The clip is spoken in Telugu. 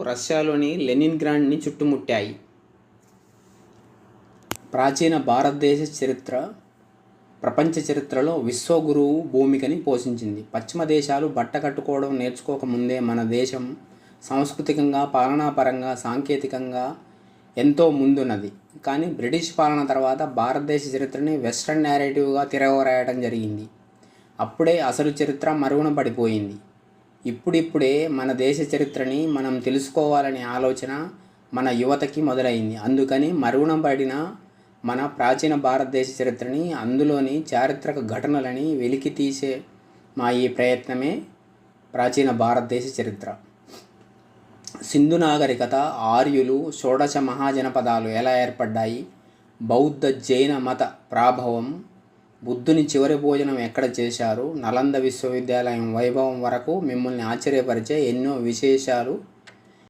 రష్యాలోని లెనిన్గ్రాడ్ని చుట్టుముట్టాయి. ప్రాచీన భారతదేశ చరిత్ర ప్రపంచ చరిత్రలో విశ్వగురువు భూమికని పోషించింది. పశ్చిమ దేశాలు బట్ట కట్టుకోవడం నేర్చుకోకముందే మన దేశం సాంస్కృతికంగా, పాలనాపరంగా, సాంకేతికంగా ఎంతో ముందున్నది. కానీ బ్రిటిష్ పాలన తర్వాత భారతదేశ చరిత్రని వెస్ట్రన్ నేరేటివ్గా తిరగరాయడం జరిగింది. అప్పుడే అసలు చరిత్ర మరుగున పడిపోయింది. ఇప్పుడిప్పుడే మన దేశ చరిత్రని మనం తెలుసుకోవాలనే ఆలోచన మన యువతకి మొదలైంది. అందుకని మరుగున పడిన మన ప్రాచీన భారతదేశ చరిత్రని, అందులోని చారిత్రక ఘటనలని వెలికి తీసే మా ఈ ప్రయత్నమే ప్రాచీన భారతదేశ చరిత్ర. సింధు నాగరికత, ఆర్యులు, షోడశ మహాజనపదాలు ఎలా ఏర్పడ్డాయి, బౌద్ధ జైన మత ప్రాభవం, బుద్ధుని చివరి భోజనం ఎక్కడ చేశారు, నలంద విశ్వవిద్యాలయం వైభవం వరకు మిమ్మల్ని ఆశ్చర్యపరిచే ఎన్నో విశేషాలు